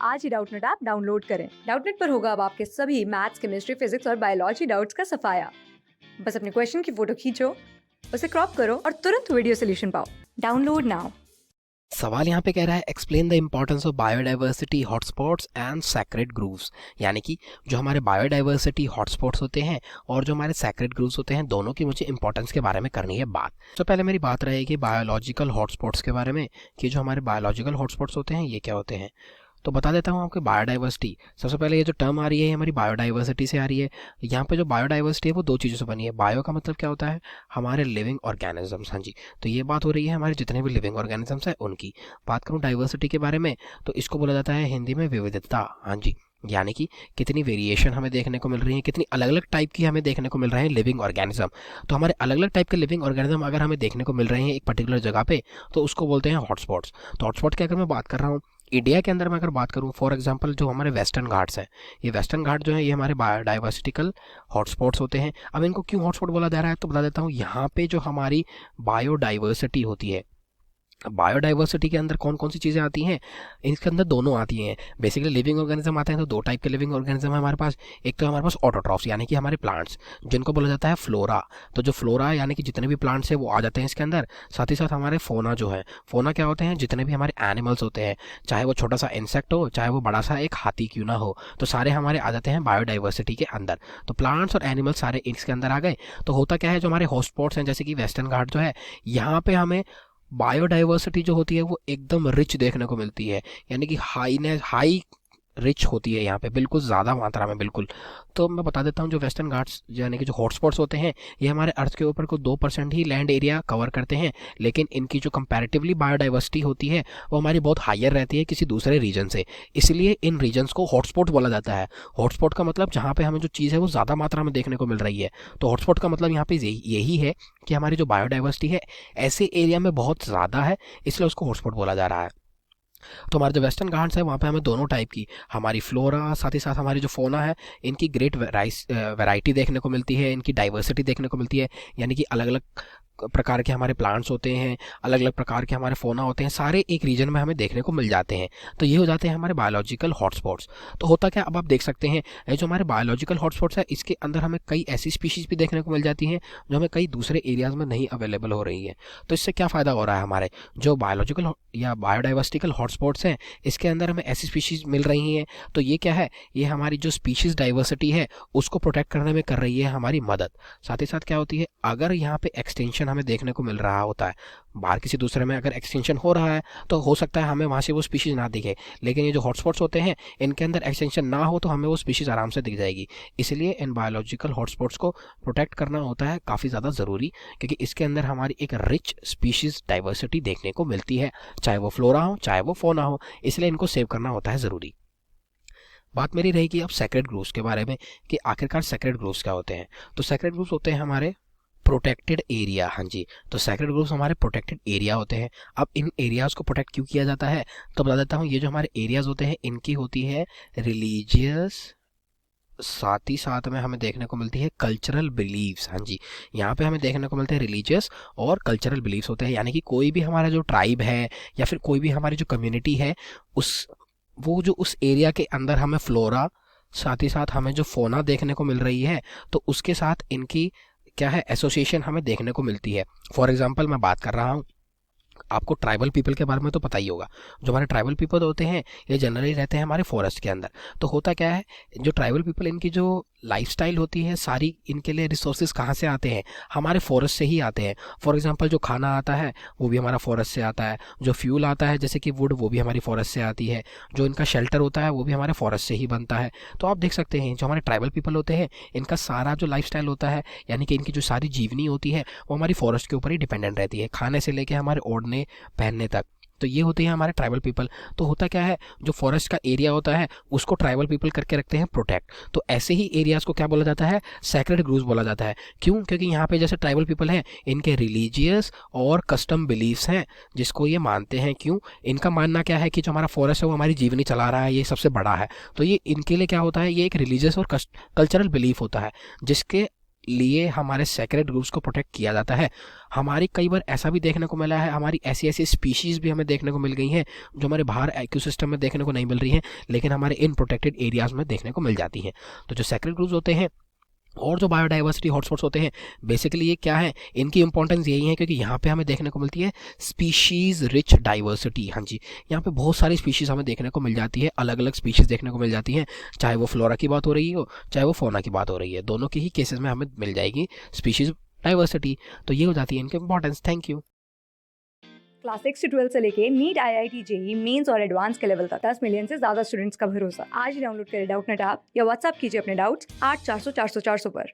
आज ही Doubtnut app download करें। Doubtnut पर होगा अब आपके सभी मैथ्स, केमिस्ट्री, फिजिक्स और बायोलॉजी डाउट्स का सफाया। बस अपने क्वेश्चन की फोटो खींचो, उसे क्रॉप करो और तुरंत वीडियो सोल्यूशन पाओ। Download now. सवाल यहाँ पे कह रहा है explain the importance of biodiversity hotspots and sacred groves, यानी कि जो हमारे बायोडाइवर्सिटी हॉटस्पॉट्स होते हैं और जो हमारे सैक्रेड ग्रूव्स होते हैं, दोनों की मुझे इंपॉर्टेंस के बारे में करनी है बात। तो पहले मेरी बात रहेगी बायोलॉजिकल हॉटस्पॉट्स के बारे में कि जो हमारे बायोलॉजिकल हॉटस्पॉट्स होते हैं ये क्या होते हैं। तो बता देता हूँ आपको बायोडाइवर्सिटी। सबसे पहले ये जो टर्म आ रही है ये हमारी बायोडाइवर्सिटी से आ रही है। यहाँ पे जो बायोडाइवर्सिटी है वो दो चीज़ों से बनी है। बायो का मतलब क्या होता है, हमारे लिविंग ऑर्गेनिजम्स। हाँ जी, तो ये बात हो रही है हमारे जितने भी लिविंग ऑर्गेनिजम्स हैं उनकी। बात करूँ डाइवर्सिटी के बारे में तो इसको बोला जाता है हिंदी में विविधता। हाँ जी, यानी कि कितनी वेरिएशन हमें देखने को मिल रही है, कितनी अलग अलग टाइप की हमें देखने को मिल रहे हैं लिविंग ऑर्गेनिज्म। तो हमारे अलग अलग टाइप के लिविंग ऑर्गेनिज्म अगर हमें देखने को मिल रहे हैं एक पर्टिकुलर जगह पे तो उसको बोलते हैं हॉटस्पॉट्स। तो हॉटस्पॉट की अगर मैं बात कर रहा हूँ इंडिया के अंदर में अगर बात करूँ, फॉर एग्जांपल जो हमारे वेस्टर्न घाट्स हैं, ये वेस्टर्न घाट जो है ये हमारे बायोडाइवर्सिटिकल हॉटस्पॉट्स होते हैं। अब इनको क्यों हॉटस्पॉट बोला जा रहा है तो बता देता हूँ। यहाँ पे जो हमारी बायोडाइवर्सिटी होती है, बायोडाइवर्सिटी के अंदर कौन कौन सी चीज़ें आती हैं, इसके अंदर दोनों आती हैं। बेसिकली लिविंग ऑर्गेनिज्म आते हैं तो दो टाइप के लिविंग ऑर्गेनिज्म है हमारे पास। एक तो हमारे पास ऑटोट्रॉफ्स यानी कि हमारे प्लांट्स जिनको बोला जाता है फ्लोरा। तो जो फ्लोरा यानी कि जितने भी प्लांट्स हैं वो आ जाते हैं इसके अंदर। साथ ही साथ हमारे फोना जो है, फोना क्या होते हैं, जितने भी हमारे एनिमल्स होते हैं, चाहे वो छोटा सा इंसेक्ट हो चाहे वो बड़ा सा एक हाथी क्यों ना हो, तो सारे हमारे आ जाते हैं बायोडाइवर्सिटी के अंदर। तो प्लांट्स और एनिमल्स सारे इसके अंदर आ गए। तो होता क्या है, जो हमारे हॉटस्पॉट्स हैं जैसे कि वेस्टर्न घाट जो है, यहाँ पे हमें बायोडाइवर्सिटी जो होती है वो एकदम रिच देखने को मिलती है। यानी कि हाई रिच होती है यहाँ पे, बिल्कुल ज़्यादा मात्रा में, बिल्कुल। तो मैं बता देता हूँ जो वेस्टर्न घाट्स यानी कि जो हॉटस्पॉट्स होते हैं ये हमारे अर्थ के ऊपर को 2% ही लैंड एरिया कवर करते हैं, लेकिन इनकी जो कंपैरेटिवली बायोडाइवर्सिटी होती है वो हमारी बहुत हायर रहती है किसी दूसरे रीजन से। इसलिए इन रीजन्स को हॉटस्पॉट बोला जाता है। हॉटस्पॉट का मतलब जहाँ पे हमें जो चीज़ है वो ज़्यादा मात्रा में देखने को मिल रही है। तो हॉटस्पॉट का मतलब यहाँ पे यही है कि हमारी जो बायोडाइवर्सिटी है ऐसे एरिया में बहुत ज़्यादा है, इसलिए उसको हॉटस्पॉट बोला जा रहा है। तो हमारे जो वेस्टर्न घाट्स है वहाँ पे हमें दोनों टाइप की हमारी फ्लोरा साथ ही साथ हमारी जो फोना है इनकी ग्रेट वैरायटी देखने को मिलती है, इनकी डाइवर्सिटी देखने को मिलती है। यानी कि अलग अलग प्रकार के हमारे प्लांट्स होते हैं, अलग अलग प्रकार के हमारे फोना होते हैं, सारे एक रीजन में हमें देखने को मिल जाते हैं। तो ये हो जाते हैं हमारे बायोलॉजिकल हॉटस्पॉट्स। तो होता क्या, अब आप देख सकते हैं ये जो हमारे बायोलॉजिकल हॉटस्पॉट्स है इसके अंदर हमें कई ऐसी स्पीशीज़ भी देखने को मिल जाती हैं जो हमें कई दूसरे एरियाज में नहीं अवेलेबल हो रही है। तो इससे क्या फ़ायदा हो रहा है, हमारे जो बायोलॉजिकल या बायोडाइवर्सिटिकल हॉटस्पॉट्स हैं इसके अंदर हमें ऐसी स्पीशीज़ मिल रही हैं। तो ये क्या है, ये हमारी जो स्पीशीज़ डाइवर्सिटी है उसको प्रोटेक्ट करने में कर रही है हमारी मदद। साथ ही साथ क्या होती है, अगर यहाँ पे एक्सटेंशन हमें देखने को मिल रहा होता है बाहर किसी दूसरे में, अगर एक्सटेंशन हो रहा है तो हो सकता है हमें वहाँ से वो स्पीशीज ना दिखे, लेकिन ये जो हॉटस्पॉट्स होते हैं इनके अंदर एक्सटेंशन ना हो तो हमें वो स्पीशीज आराम से दिख जाएगी। इसलिए इन बायोलॉजिकल हॉटस्पॉट्स को प्रोटेक्ट करना होता है काफ़ी ज़्यादा ज़रूरी, क्योंकि इसके अंदर हमारी एक रिच स्पीशीज डाइवर्सिटी देखने को मिलती है, चाहे वो फ्लोरा हो चाहे वो फोना हो, इसलिए इनको सेव करना होता है ज़रूरी। बात मेरी रहेगी अब सेक्रेड ग्रूव्स के बारे में कि आखिरकार सेक्रेड ग्रूव्स क्या होते हैं। तो सेक्रेड ग्रूव्स होते हैं हमारे प्रोटेक्टेड एरिया। हाँ जी, तो सेक्रेड ग्रूव्स हमारे प्रोटेक्टेड एरिया होते हैं। अब इन एरियाज को प्रोटेक्ट क्यों किया जाता है तो बता देता हूँ। ये जो हमारे एरियाज होते हैं इनकी होती है रिलीजियस, साथ ही साथ में हमें देखने को मिलती है कल्चरल बिलीव्स। हाँ जी, यहाँ पे हमें देखने को मिलते हैं रिलीजियस और कल्चरल बिलीव्स होते हैं। यानी कि कोई भी हमारा जो ट्राइब है या फिर कोई भी हमारी जो कम्युनिटी है उस वो जो उस एरिया के अंदर हमें फ्लोरा साथ ही साथ हमें जो फोना देखने को मिल रही है तो उसके साथ इनकी क्या है, एसोसिएशन हमें देखने को मिलती है। फॉर एग्जांपल मैं बात कर रहा हूँ, आपको ट्राइबल पीपल के बारे में तो पता ही होगा। जो हमारे ट्राइबल पीपल होते हैं ये जनरली रहते हैं हमारे फॉरेस्ट के अंदर। तो होता क्या है, जो ट्राइबल पीपल इनकी जो लाइफस्टाइल होती है सारी, इनके लिए रिसोर्सेज कहाँ से आते हैं, हमारे फॉरेस्ट से ही आते हैं। फॉर एग्जांपल जो खाना आता है वो भी हमारा फॉरेस्ट से आता है, जो फ्यूल आता है जैसे कि वुड वो भी हमारी फॉरेस्ट से आती है, जो इनका शेल्टर होता है वो भी हमारे फॉरेस्ट से ही बनता है। तो आप देख सकते हैं जो हमारे ट्राइबल पीपल होते हैं इनका सारा जो लाइफस्टाइल होता है यानी कि इनकी जो सारी जीवनी होती है वो हमारी फॉरेस्ट के ऊपर ही डिपेंडेंट रहती है, खाने से लेके हमारे ओढ़ने पहनने तक। तो ये होते हैं हमारे ट्राइबल पीपल। तो होता क्या है, जो फॉरेस्ट का एरिया होता है उसको ट्राइबल पीपल करके रखते हैं प्रोटेक्ट। तो ऐसे ही एरियाज को क्या बोला जाता है, सैक्रेड ग्रूव्स बोला जाता है। क्यों, क्योंकि यहाँ पे जैसे ट्राइबल पीपल हैं इनके रिलीजियस और कस्टम बिलीव्स हैं जिसको ये मानते हैं। क्यों, इनका मानना क्या है कि जो हमारा फॉरेस्ट है वो हमारी जीवनी चला रहा है, ये सबसे बड़ा है। तो ये इनके लिए क्या होता है, ये एक रिलीजियस और कल्चरल बिलीफ होता है जिसके लिए हमारे सेक्रेड ग्रुप्स को प्रोटेक्ट किया जाता है। हमारी कई बार ऐसा भी देखने को मिला है, हमारी ऐसी ऐसी स्पीशीज़ भी हमें देखने को मिल गई हैं जो हमारे बाहर इकोसिस्टम में देखने को नहीं मिल रही हैं, लेकिन हमारे इन प्रोटेक्टेड एरियाज़ में देखने को मिल जाती हैं। तो जो सेक्रेड ग्रुप्स होते हैं और जो बायोडाइवर्सिटी हॉटस्पॉट्स होते हैं, बेसिकली ये क्या है, इनकी इंपॉर्टेंस यही है क्योंकि यहाँ पे हमें देखने को मिलती है स्पीशीज़ रिच डाइवर्सिटी। हाँ जी, यहाँ पे बहुत सारी स्पीशीज़ हमें देखने को मिल जाती है, अलग अलग स्पीशीज़ देखने को मिल जाती हैं, चाहे वो फ्लोरा की बात हो रही हो चाहे वो फौना की बात हो रही है, दोनों के ही केसेस में हमें मिल जाएगी स्पीशीज़ डाइवर्सिटी। तो ये हो जाती है इनकी इंपॉर्टेंस। Thank you. क्लास 6 से 12 से लेके नीट, IIT, जेई मेंस और एडवांस के लेवल तक 10 मिलियन से ज्यादा स्टूडेंट्स का भरोसा। आज ही डाउनलोड करें डाउटनेट ऐप या व्हाट्सएप कीजिए अपने डाउट्स 8400 400 400 पर।